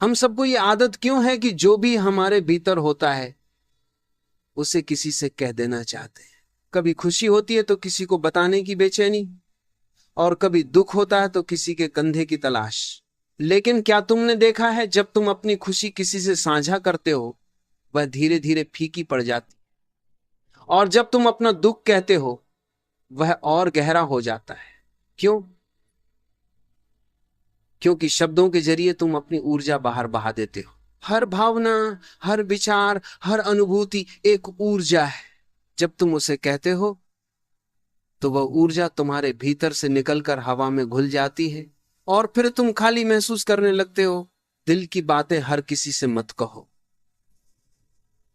हम सबको ये आदत क्यों है कि जो भी हमारे भीतर होता है उसे किसी से कह देना चाहते हैं। कभी खुशी होती है तो किसी को बताने की बेचैनी, और कभी दुख होता है तो किसी के कंधे की तलाश। लेकिन क्या तुमने देखा है, जब तुम अपनी खुशी किसी से साझा करते हो वह धीरे धीरे फीकी पड़ जाती, और जब तुम अपना दुख कहते हो वह और गहरा हो जाता है। क्यों? क्योंकि शब्दों के जरिए तुम अपनी ऊर्जा बाहर बहा देते हो। हर भावना, हर विचार, हर अनुभूति एक ऊर्जा है। जब तुम उसे कहते हो तो वह ऊर्जा तुम्हारे भीतर से निकलकर हवा में घुल जाती है, और फिर तुम खाली महसूस करने लगते हो। दिल की बातें हर किसी से मत कहो,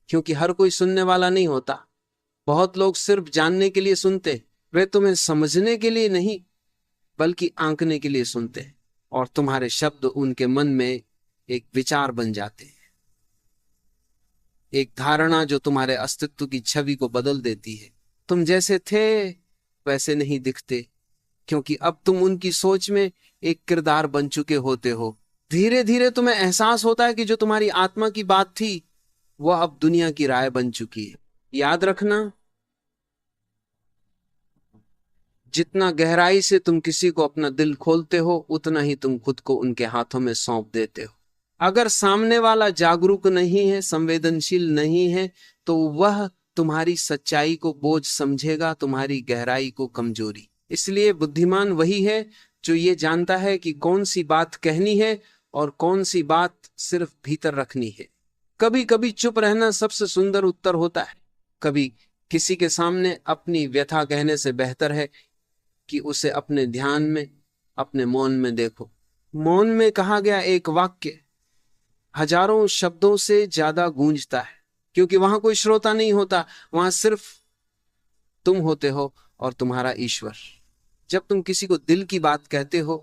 क्योंकि हर कोई सुनने वाला नहीं होता। बहुत लोग सिर्फ जानने के लिए सुनते, वे तुम्हें समझने के लिए नहीं बल्कि आंकने के लिए सुनते हैं, और तुम्हारे शब्द उनके मन में एक विचार बन जाते हैं, एक धारणा जो तुम्हारे अस्तित्व की छवि को बदल देती है। तुम जैसे थे वैसे नहीं दिखते, क्योंकि अब तुम उनकी सोच में एक किरदार बन चुके होते हो। धीरे धीरे तुम्हें एहसास होता है कि जो तुम्हारी आत्मा की बात थी वह अब दुनिया की राय बन चुकी है। याद रखना, जितना गहराई से तुम किसी को अपना दिल खोलते हो उतना ही तुम खुद को उनके हाथों में सौंप देते हो। अगर सामने वाला जागरूक नहीं है, संवेदनशील नहीं है, तो वह तुम्हारी सच्चाई को बोझ समझेगा, तुम्हारी गहराई को कमजोरी। इसलिए बुद्धिमान वही है जो ये जानता है कि कौन सी बात कहनी है और कौन सी बात सिर्फ भीतर रखनी है। कभी कभी चुप रहना सबसे सुंदर उत्तर होता है। कभी किसी के सामने अपनी व्यथा कहने से बेहतर है कि उसे अपने ध्यान में, अपने मौन में देखो। मौन में कहा गया एक वाक्य हजारों शब्दों से ज्यादा गूंजता है, क्योंकि वहां कोई श्रोता नहीं होता, वहां सिर्फ तुम होते हो और तुम्हारा ईश्वर। जब तुम किसी को दिल की बात कहते हो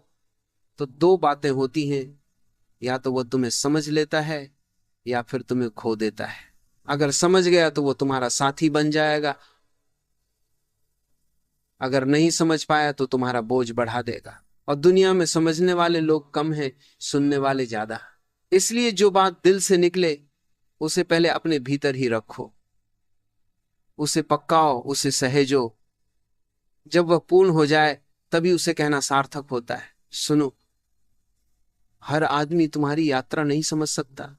तो दो बातें होती हैं, या तो वह तुम्हें समझ लेता है या फिर तुम्हें खो देता है। अगर समझ गया तो वो तुम्हारा साथी बन जाएगा, अगर नहीं समझ पाया तो तुम्हारा बोझ बढ़ा देगा। और दुनिया में समझने वाले लोग कम हैं, सुनने वाले ज्यादा। इसलिए जो बात दिल से निकले उसे पहले अपने भीतर ही रखो, उसे पकाओ, उसे सहेजो। जब वह पूर्ण हो जाए तभी उसे कहना सार्थक होता है। सुनो, हर आदमी तुम्हारी यात्रा नहीं समझ सकता,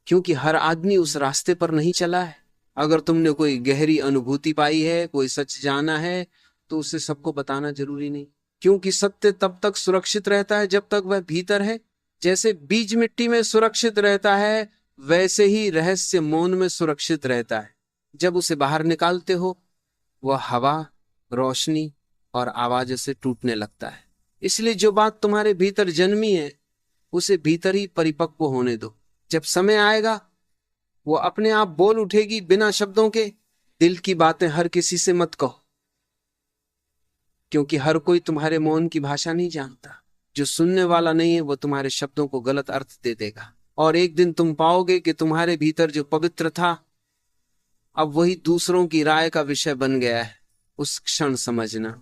क्योंकि हर आदमी उस रास्ते पर नहीं चला है। अगर तुमने कोई गहरी अनुभूति पाई है, कोई सच जाना है, तो उसे सबको बताना जरूरी नहीं, क्योंकि सत्य तब तक सुरक्षित रहता है जब तक वह भीतर है। जैसे बीज मिट्टी में सुरक्षित रहता है, वैसे ही रहस्य मौन में सुरक्षित रहता है। जब उसे बाहर निकालते हो वह हवा, रोशनी और आवाज से टूटने लगता है। इसलिए जो बात तुम्हारे भीतर जन्मी है उसे भीतर ही परिपक्व होने दो। जब समय आएगा वो अपने आप बोल उठेगी, बिना शब्दों के। दिल की बातें हर किसी से मत कहो, क्योंकि हर कोई तुम्हारे मौन की भाषा नहीं जानता। जो सुनने वाला नहीं है वो तुम्हारे शब्दों को गलत अर्थ दे देगा, और एक दिन तुम पाओगे कि तुम्हारे भीतर जो पवित्र था अब वही दूसरों की राय का विषय बन गया है। उस क्षण समझना,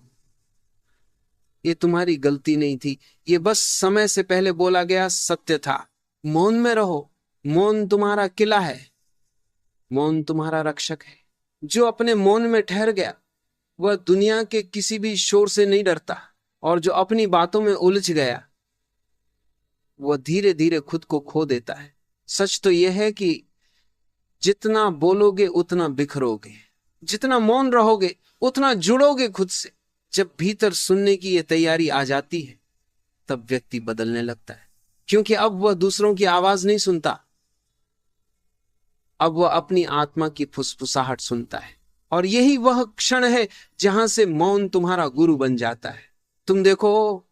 ये तुम्हारी गलती नहीं थी, ये बस समय से पहले बोला गया सत्य था। मौन में रहो, मौन तुम्हारा किला है, मौन तुम्हारा रक्षक है। जो अपने मौन में ठहर गया वह दुनिया के किसी भी शोर से नहीं डरता, और जो अपनी बातों में उलझ गया वह धीरे धीरे खुद को खो देता है। सच तो यह है कि जितना बोलोगे उतना बिखरोगे, जितना मौन रहोगे उतना जुड़ोगे खुद से। जब भीतर सुनने की यह तैयारी आ जाती है तब व्यक्ति बदलने लगता है, क्योंकि अब वह दूसरों की आवाज नहीं सुनता, अब वह अपनी आत्मा की फुसफुसाहट सुनता है। और यही वह क्षण है जहां से मौन तुम्हारा गुरु बन जाता है। तुम देखो,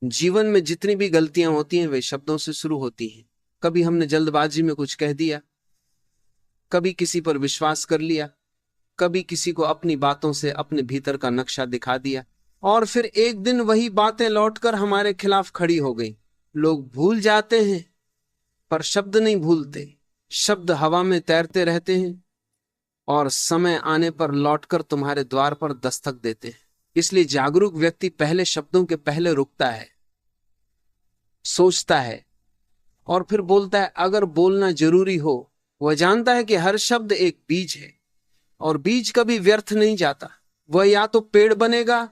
जीवन में जितनी भी गलतियां होती हैं वे शब्दों से शुरू होती हैं। कभी हमने जल्दबाजी में कुछ कह दिया, कभी किसी पर विश्वास कर लिया, कभी किसी को अपनी बातों से अपने भीतर का नक्शा दिखा दिया, और फिर एक दिन वही बातें लौटकर हमारे खिलाफ खड़ी हो गई। लोग भूल जाते हैं पर शब्द नहीं भूलते। शब्द हवा में तैरते रहते हैं और समय आने पर लौटकर तुम्हारे द्वार पर दस्तक देते हैं। इसलिए जागरूक व्यक्ति पहले शब्दों के पहले रुकता है, सोचता है और फिर बोलता है। अगर बोलना जरूरी हो, वह जानता है कि हर शब्द एक बीज है और बीज कभी व्यर्थ नहीं जाता। वह या तो पेड़ बनेगा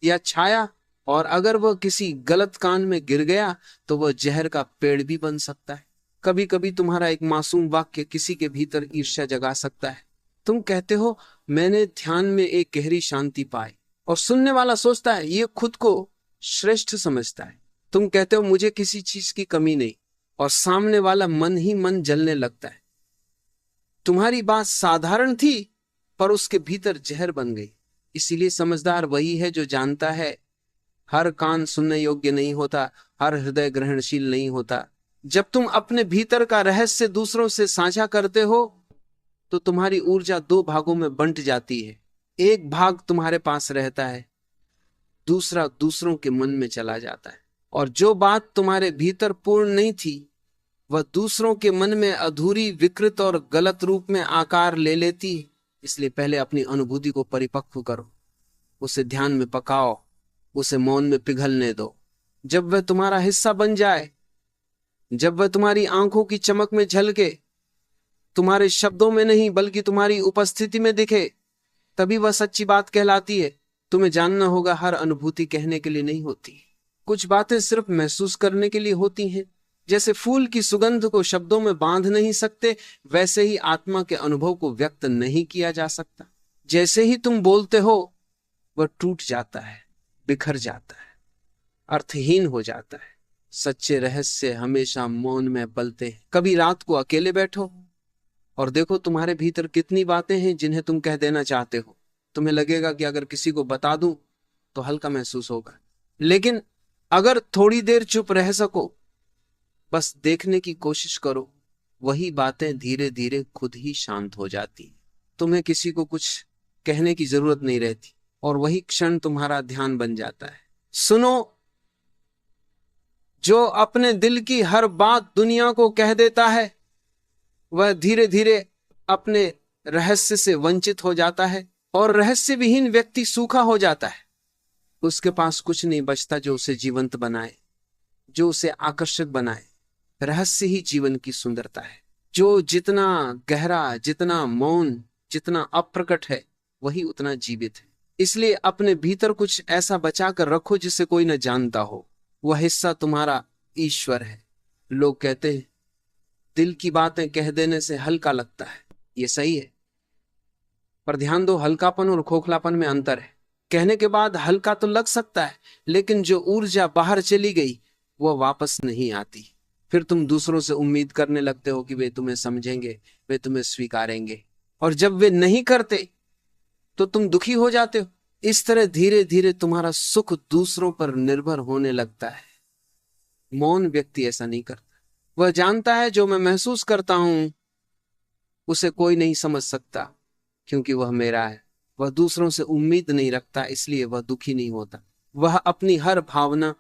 या छाया, और अगर वह किसी गलत कान में गिर गया तो वह जहर का पेड़ भी बन सकता है। कभी कभी तुम्हारा एक मासूम वाक्य किसी के भीतर ईर्ष्या जगा सकता है। तुम कहते हो, मैंने ध्यान में एक गहरी शांति पाई, और सुनने वाला सोचता है ये खुद को श्रेष्ठ समझता है। तुम कहते हो, मुझे किसी चीज की कमी नहीं, और सामने वाला मन ही मन जलने लगता है। तुम्हारी बात साधारण थी पर उसके भीतर जहर बन गई। इसीलिए समझदार वही है जो जानता है हर कान सुनने योग्य नहीं होता, हर हृदय ग्रहणशील नहीं होता। जब तुम अपने भीतर का रहस्य दूसरों से साझा करते हो तो तुम्हारी ऊर्जा दो भागों में बंट जाती है। एक भाग तुम्हारे पास रहता है, दूसरा दूसरों के मन में चला जाता है। और जो बात तुम्हारे भीतर पूर्ण नहीं थी वह दूसरों के मन में अधूरी, विकृत और गलत रूप में आकार ले लेती है। इसलिए पहले अपनी अनुभूति को परिपक्व करो, उसे ध्यान में पकाओ, उसे मौन में पिघलने दो। जब वह तुम्हारा हिस्सा बन जाए, जब वह तुम्हारी आंखों की चमक में झलके, तुम्हारे शब्दों में नहीं बल्कि तुम्हारी उपस्थिति में दिखे, तभी वह सच्ची बात कहलाती है। तुम्हें जानना होगा, हर अनुभूति कहने के लिए नहीं होती। कुछ बातें सिर्फ महसूस करने के लिए होती हैं। जैसे फूल की सुगंध को शब्दों में बांध नहीं सकते, वैसे ही आत्मा के अनुभव को व्यक्त नहीं किया जा सकता। जैसे ही तुम बोलते हो वह टूट जाता है, बिखर जाता है, अर्थहीन हो जाता है। सच्चे रहस्य हमेशा मौन में पलते हैं। कभी रात को अकेले बैठो और देखो तुम्हारे भीतर कितनी बातें हैं जिन्हें तुम कह देना चाहते हो। तुम्हें लगेगा कि अगर किसी को बता दूं तो हल्का महसूस होगा, लेकिन अगर थोड़ी देर चुप रह सको, बस देखने की कोशिश करो, वही बातें धीरे धीरे खुद ही शांत हो जाती। तुम्हें किसी को कुछ कहने की जरूरत नहीं रहती और वही क्षण तुम्हारा ध्यान बन जाता है। सुनो, जो अपने दिल की हर बात दुनिया को कह देता है वह धीरे धीरे अपने रहस्य से वंचित हो जाता है, और रहस्य विहीन व्यक्ति सूखा हो जाता है। उसके पास कुछ नहीं बचता जो उसे जीवंत बनाए, जो उसे आकर्षक बनाए। रहस्य ही जीवन की सुंदरता है। जो जितना गहरा, जितना मौन, जितना अप्रकट है, वही उतना जीवित है। इसलिए अपने भीतर कुछ ऐसा बचा कर रखो जिसे कोई न जानता हो। वह हिस्सा तुम्हारा ईश्वर है। लोग कहते हैं दिल की बातें कह देने से हल्का लगता है। ये सही है, पर ध्यान दो, हल्कापन और खोखलापन में अंतर है। कहने के बाद हल्का तो लग सकता है, लेकिन जो ऊर्जा बाहर चली गई वह वापस नहीं आती। फिर तुम दूसरों से उम्मीद करने लगते हो कि वे तुम्हें समझेंगे, वे तुम्हें स्वीकारेंगे, और जब वे नहीं करते तो तुम दुखी हो जाते हो। इस तरह धीरे धीरे तुम्हारा सुख दूसरों पर निर्भर होने लगता है। मौन व्यक्ति ऐसा नहीं करता। वह जानता है जो मैं महसूस करता हूं उसे कोई नहीं समझ सकता, क्योंकि वह मेरा है। वह दूसरों से उम्मीद नहीं रखता, इसलिए वह दुखी नहीं होता। वह अपनी हर भावना,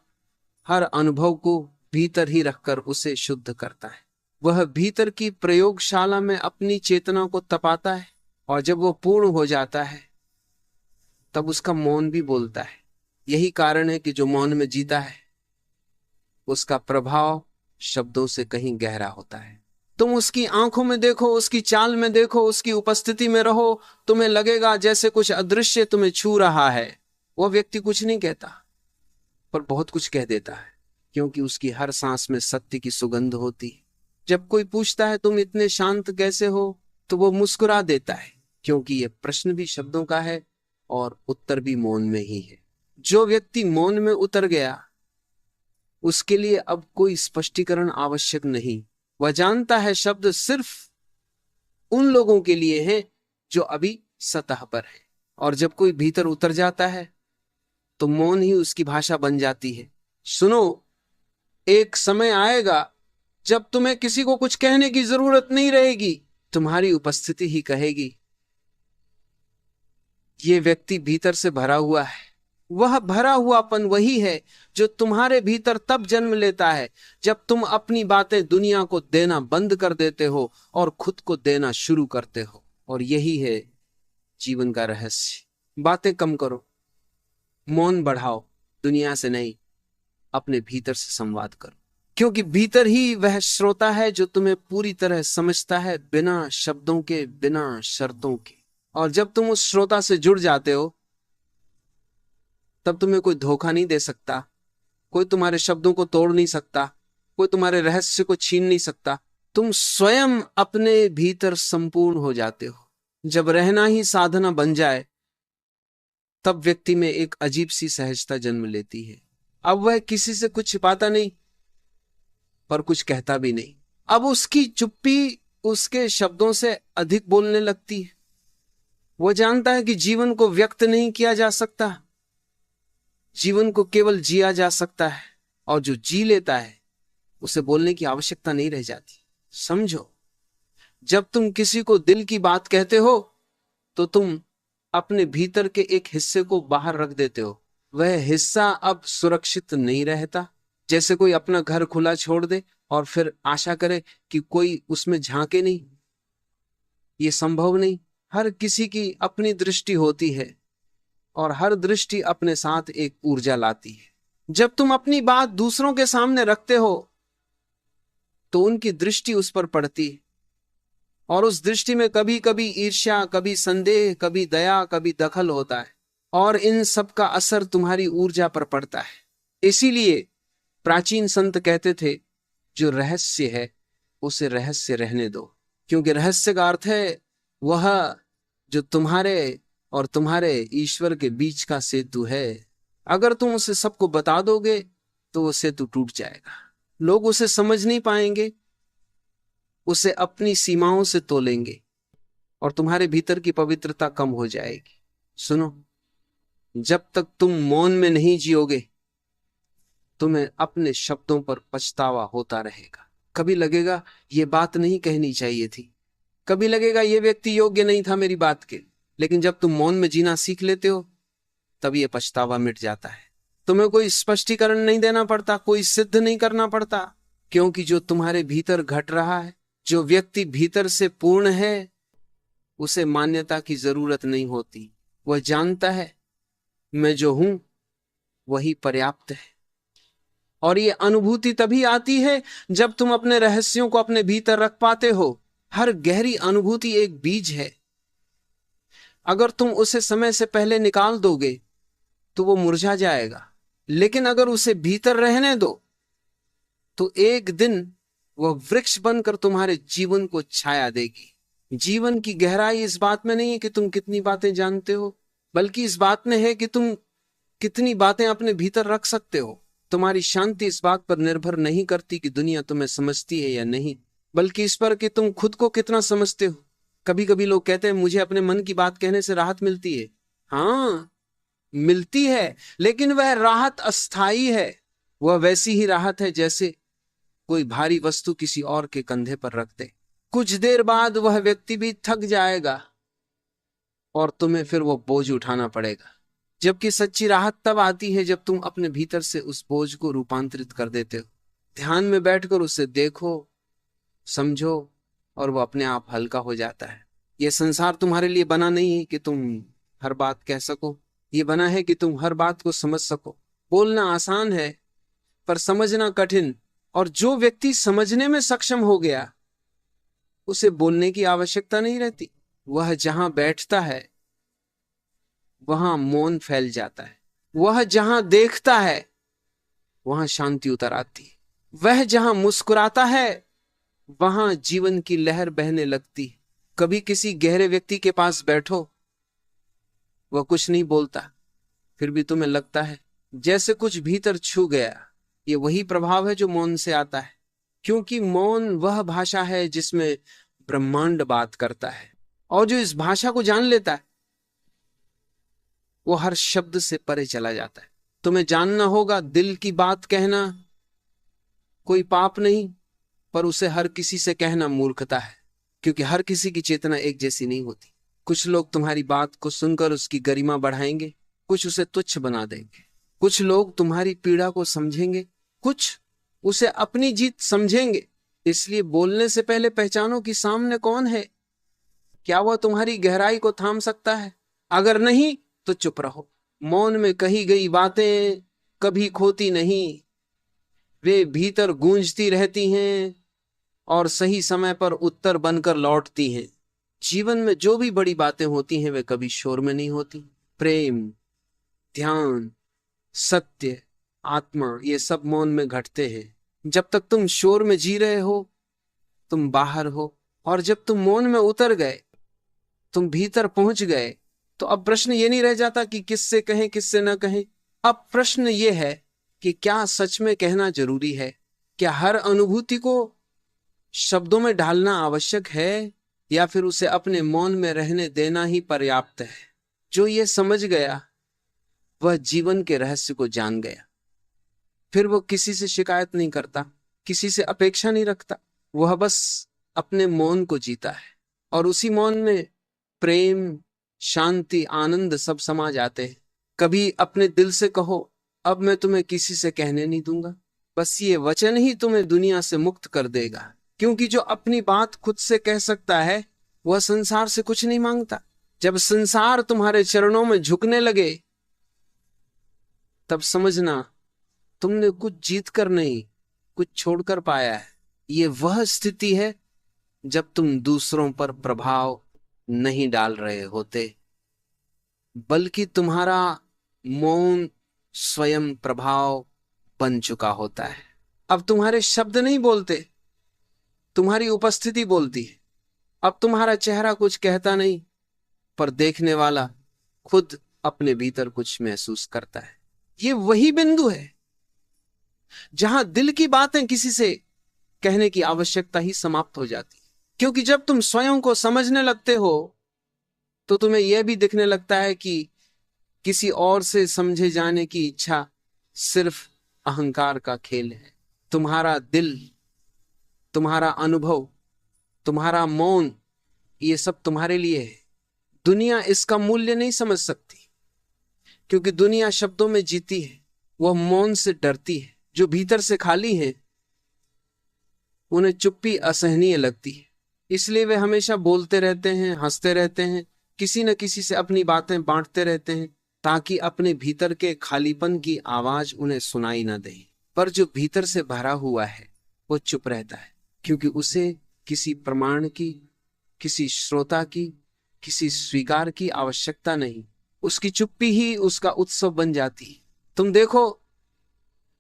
हर अनुभव को भीतर ही रखकर उसे शुद्ध करता है। वह भीतर की प्रयोगशाला में अपनी चेतना को तपाता है, और जब वह पूर्ण हो जाता है तब उसका मौन भी बोलता है। यही कारण है कि जो मौन में जीता है उसका प्रभाव शब्दों से कहीं गहरा होता है। तुम उसकी आंखों में देखो, उसकी चाल में देखो, उसकी उपस्थिति में रहो, तुम्हें लगेगा जैसे कुछ अदृश्य तुम्हें छू रहा है। वह व्यक्ति कुछ नहीं कहता पर बहुत कुछ कह देता है, क्योंकि उसकी हर सांस में सत्य की सुगंध होती है। जब कोई पूछता है तुम इतने शांत कैसे हो, तो वो मुस्कुरा देता है, क्योंकि यह प्रश्न भी शब्दों का है और उत्तर भी मौन में ही है। जो व्यक्ति मौन में उतर गया उसके लिए अब कोई स्पष्टीकरण आवश्यक नहीं। वह जानता है शब्द सिर्फ उन लोगों के लिए हैं जो अभी सतह पर है, और जब कोई भीतर उतर जाता है तो मौन ही उसकी भाषा बन जाती है। सुनो, एक समय आएगा जब तुम्हें किसी को कुछ कहने की जरूरत नहीं रहेगी, तुम्हारी उपस्थिति ही कहेगी। ये व्यक्ति भीतर से भरा हुआ है। वह भरा हुआपन वही है जो तुम्हारे भीतर तब जन्म लेता है जब तुम अपनी बातें दुनिया को देना बंद कर देते हो और खुद को देना शुरू करते हो। और यही है जीवन का रहस्य। बातें कम करो, मौन बढ़ाओ, दुनिया से नहीं अपने भीतर से संवाद करो। क्योंकि भीतर ही वह श्रोता है जो तुम्हें पूरी तरह समझता है, बिना शब्दों के, बिना शर्तों के। और जब तुम उस श्रोता से जुड़ जाते हो तब तुम्हें कोई धोखा नहीं दे सकता, कोई तुम्हारे शब्दों को तोड़ नहीं सकता, कोई तुम्हारे रहस्य को छीन नहीं सकता। तुम स्वयं अपने भीतर संपूर्ण हो जाते हो। जब रहना ही साधना बन जाए तब व्यक्ति में एक अजीब सी सहजता जन्म लेती है। अब वह किसी से कुछ छिपाता नहीं पर कुछ कहता भी नहीं। अब उसकी चुप्पी उसके शब्दों से अधिक बोलने लगती है। वो जानता है कि जीवन को व्यक्त नहीं किया जा सकता, जीवन को केवल जिया जा सकता है। और जो जी लेता है उसे बोलने की आवश्यकता नहीं रह जाती। समझो, जब तुम किसी को दिल की बात कहते हो तो तुम अपने भीतर के एक हिस्से को बाहर रख देते हो। वह हिस्सा अब सुरक्षित नहीं रहता। जैसे कोई अपना घर खुला छोड़ दे और फिर आशा करे कि कोई उसमें झांके नहीं। ये संभव नहीं। हर किसी की अपनी दृष्टि होती है और हर दृष्टि अपने साथ एक ऊर्जा लाती है। जब तुम अपनी बात दूसरों के सामने रखते हो तो उनकी दृष्टि उस पर पड़ती है और उस दृष्टि में कभी कभी ईर्ष्या, कभी संदेह, कभी दया, कभी दखल होता है और इन सब का असर तुम्हारी ऊर्जा पर पड़ता है। इसीलिए प्राचीन संत कहते थे, जो रहस्य है उसे रहस्य रहने दो, क्योंकि रहस्य का अर्थ है वह जो तुम्हारे और तुम्हारे ईश्वर के बीच का सेतु है। अगर तुम उसे सबको बता दोगे तो वो सेतु टूट जाएगा। लोग उसे समझ नहीं पाएंगे, उसे अपनी सीमाओं से तोलेंगे और तुम्हारे भीतर की पवित्रता कम हो जाएगी। सुनो, जब तक तुम मौन में नहीं जियोगे तुम्हें अपने शब्दों पर पछतावा होता रहेगा। कभी लगेगा ये बात नहीं कहनी चाहिए थी, कभी लगेगा ये व्यक्ति योग्य नहीं था मेरी बात के। लेकिन जब तुम मौन में जीना सीख लेते हो तब ये पछतावा मिट जाता है। तुम्हें कोई स्पष्टीकरण नहीं देना पड़ता, कोई सिद्ध नहीं करना पड़ता, क्योंकि जो तुम्हारे भीतर घट रहा है, जो व्यक्ति भीतर से पूर्ण है, उसे मान्यता की जरूरत नहीं होती। वह जानता है मैं जो हूं वही पर्याप्त है। और ये अनुभूति तभी आती है जब तुम अपने रहस्यों को अपने भीतर रख पाते हो। हर गहरी अनुभूति एक बीज है। अगर तुम उसे समय से पहले निकाल दोगे तो वो मुरझा जाएगा, लेकिन अगर उसे भीतर रहने दो तो एक दिन वह वृक्ष बनकर तुम्हारे जीवन को छाया देगी। जीवन की गहराई इस बात में नहीं है कि तुम कितनी बातें जानते हो, बल्कि इस बात में है कि तुम कितनी बातें अपने भीतर रख सकते हो। तुम्हारी शांति इस बात पर निर्भर नहीं करती कि दुनिया तुम्हें समझती है या नहीं, बल्कि इस पर कि तुम खुद को कितना समझते हो। कभी कभी लोग कहते हैं मुझे अपने मन की बात कहने से राहत मिलती है। हाँ, मिलती है, लेकिन वह राहत अस्थाई है। वह वैसी ही राहत है जैसे कोई भारी वस्तु किसी और के कंधे पर रख दे। कुछ देर बाद वह व्यक्ति भी थक जाएगा और तुम्हें फिर वो बोझ उठाना पड़ेगा। जबकि सच्ची राहत तब आती है जब तुम अपने भीतर से उस बोझ को रूपांतरित कर देते हो। ध्यान में बैठकर उसे देखो, समझो और वो अपने आप हल्का हो जाता है। यह संसार तुम्हारे लिए बना नहीं है कि तुम हर बात कह सको, ये बना है कि तुम हर बात को समझ सको। बोलना आसान है पर समझना कठिन। और जो व्यक्ति समझने में सक्षम हो गया उसे बोलने की आवश्यकता नहीं रहती। वह जहां बैठता है वहां मौन फैल जाता है। वह जहां देखता है वहां शांति उतर आती है। वह जहां मुस्कुराता है वहां जीवन की लहर बहने लगती है। कभी किसी गहरे व्यक्ति के पास बैठो, वह कुछ नहीं बोलता, फिर भी तुम्हें लगता है जैसे कुछ भीतर छू गया। ये वही प्रभाव है जो मौन से आता है, क्योंकि मौन वह भाषा है जिसमें ब्रह्मांड बात करता है। और जो इस भाषा को जान लेता है वो हर शब्द से परे चला जाता है। तुम्हें जानना होगा, दिल की बात कहना कोई पाप नहीं, पर उसे हर किसी से कहना मूर्खता है, क्योंकि हर किसी की चेतना एक जैसी नहीं होती। कुछ लोग तुम्हारी बात को सुनकर उसकी गरिमा बढ़ाएंगे, कुछ उसे तुच्छ बना देंगे। कुछ लोग तुम्हारी पीड़ा को समझेंगे, कुछ उसे अपनी जीत समझेंगे। इसलिए बोलने से पहले पहचानो कि सामने कौन है। क्या वह तुम्हारी गहराई को थाम सकता है? अगर नहीं तो चुप रहो। मौन में कही गई बातें कभी खोती नहीं। वे भीतर गूंजती रहती हैं और सही समय पर उत्तर बनकर लौटती हैं। जीवन में जो भी बड़ी बातें होती हैं वे कभी शोर में नहीं होती। प्रेम, ध्यान, सत्य, आत्मा, ये सब मौन में घटते हैं। जब तक तुम शोर में जी रहे हो तुम बाहर हो, और जब तुम मौन में उतर गए, तुम भीतर पहुंच गए, तो अब प्रश्न ये नहीं रह जाता कि किससे कहें किससे न कहें। अब प्रश्न ये है कि क्या सच में कहना जरूरी है? क्या हर अनुभूति को शब्दों में ढालना आवश्यक है, या फिर उसे अपने मौन में रहने देना ही पर्याप्त है? जो ये समझ गया वह जीवन के रहस्य को जान गया। फिर वो किसी से शिकायत नहीं करता, किसी से अपेक्षा नहीं रखता, वह बस अपने मौन को जीता है। और उसी मौन में प्रेम, शांति, आनंद सब समा जाते हैं। कभी अपने दिल से कहो, अब मैं तुम्हें किसी से कहने नहीं दूंगा। बस ये वचन ही तुम्हें दुनिया से मुक्त कर देगा, क्योंकि जो अपनी बात खुद से कह सकता है वह संसार से कुछ नहीं मांगता। जब संसार तुम्हारे चरणों में झुकने लगे तब समझना तुमने कुछ जीत कर नहीं, कुछ छोड़कर पाया है। ये वह स्थिति है जब तुम दूसरों पर प्रभाव नहीं डाल रहे होते, बल्कि तुम्हारा मौन स्वयं प्रभाव बन चुका होता है। अब तुम्हारे शब्द नहीं बोलते, तुम्हारी उपस्थिति बोलती है। अब तुम्हारा चेहरा कुछ कहता नहीं, पर देखने वाला खुद अपने भीतर कुछ महसूस करता है। ये वही बिंदु है जहां दिल की बातें किसी से कहने की आवश्यकता ही समाप्त हो जाती है। क्योंकि जब तुम स्वयं को समझने लगते हो तो तुम्हें यह भी दिखने लगता है कि किसी और से समझे जाने की इच्छा सिर्फ अहंकार का खेल है। तुम्हारा दिल, तुम्हारा अनुभव, तुम्हारा मौन, ये सब तुम्हारे लिए है। दुनिया इसका मूल्य नहीं समझ सकती, क्योंकि दुनिया शब्दों में जीती है, वह मौन से डरती है। जो भीतर से खाली है उन्हें चुप्पी असहनीय लगती है, इसलिए वे हमेशा बोलते रहते हैं, हंसते रहते हैं, किसी न किसी से अपनी बातें बांटते रहते हैं, ताकि अपने भीतर के खालीपन की आवाज उन्हें सुनाई न दे। पर जो भीतर से भरा हुआ है वो चुप रहता है, क्योंकि उसे किसी प्रमाण की, किसी श्रोता की, किसी स्वीकार की आवश्यकता नहीं। उसकी चुप्पी ही उसका उत्सव बन जाती है। तुम देखो,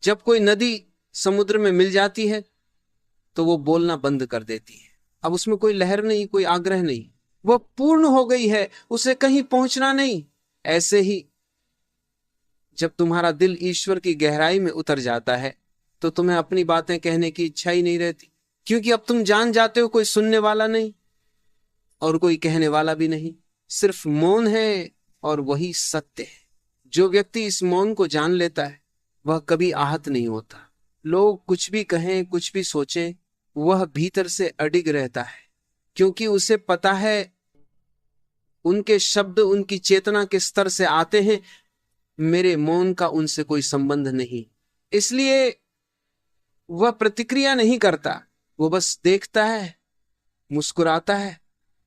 जब कोई नदी समुद्र में मिल जाती है तो वो बोलना बंद कर देती है। अब उसमें कोई लहर नहीं, कोई आग्रह नहीं, वह पूर्ण हो गई है, उसे कहीं पहुंचना नहीं। ऐसे ही जब तुम्हारा दिल ईश्वर की गहराई में उतर जाता है तो तुम्हें अपनी बातें कहने की इच्छा ही नहीं रहती, क्योंकि अब तुम जान जाते हो कोई सुनने वाला नहीं और कोई कहने वाला भी नहीं, सिर्फ मौन है और वही सत्य है। जो व्यक्ति इस मौन को जान लेता है वह कभी आहत नहीं होता। लोग कुछ भी कहें, कुछ भी सोचें, वह भीतर से अडिग रहता है, क्योंकि उसे पता है उनके शब्द उनकी चेतना के स्तर से आते हैं, मेरे मौन का उनसे कोई संबंध नहीं। इसलिए वह प्रतिक्रिया नहीं करता, वो बस देखता है, मुस्कुराता है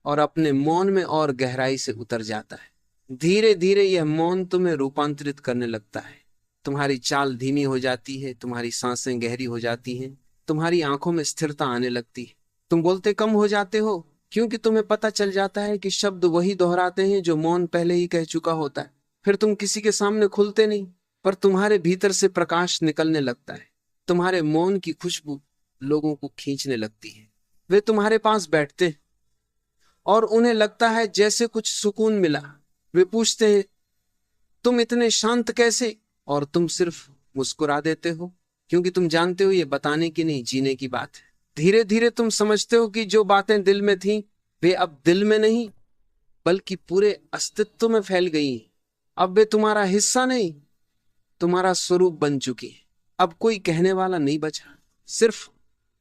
और अपने मौन में और गहराई से उतर जाता है। धीरे धीरे यह मौन तुम्हें रूपांतरित करने लगता है। तुम्हारी चाल धीमी हो जाती है, तुम्हारी सांसें गहरी हो जाती हैं, तुम्हारी आंखों में स्थिरता आने लगती है। तुम बोलते कम हो जाते हो, क्योंकि तुम्हें पता चल जाता है कि शब्द वही दोहराते हैं जो मौन पहले ही कह चुका होता है। फिर तुम किसी के सामने खुलते नहीं, पर तुम्हारे भीतर से प्रकाश निकलने लगता है। तुम्हारे मौन की खुशबू लोगों को खींचने लगती है। वे तुम्हारे पास बैठते हैं और उन्हें लगता है जैसे कुछ सुकून मिला। वे पूछते हैं तुम इतने शांत कैसे, और तुम सिर्फ मुस्कुरा देते हो, क्योंकि तुम जानते हो ये बताने की नहीं, जीने की बात है। धीरे धीरे तुम समझते हो कि जो बातें दिल में थीं वे अब दिल में नहीं बल्कि पूरे अस्तित्व में फैल गई हैं। अब वे तुम्हारा हिस्सा नहीं, तुम्हारा स्वरूप बन चुकी है। अब कोई कहने वाला नहीं बचा, सिर्फ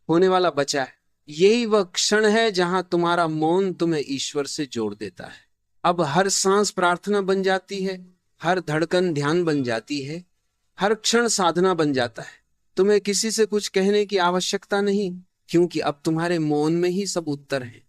होने वाला बचा है। यही वह क्षण है जहां तुम्हारा मौन तुम्हें ईश्वर से जोड़ देता है। अब हर सांस प्रार्थना बन जाती है, हर धड़कन ध्यान बन जाती है, हर क्षण साधना बन जाता है। तुम्हें किसी से कुछ कहने की आवश्यकता नहीं, क्योंकि अब तुम्हारे मौन में ही सब उत्तर हैं।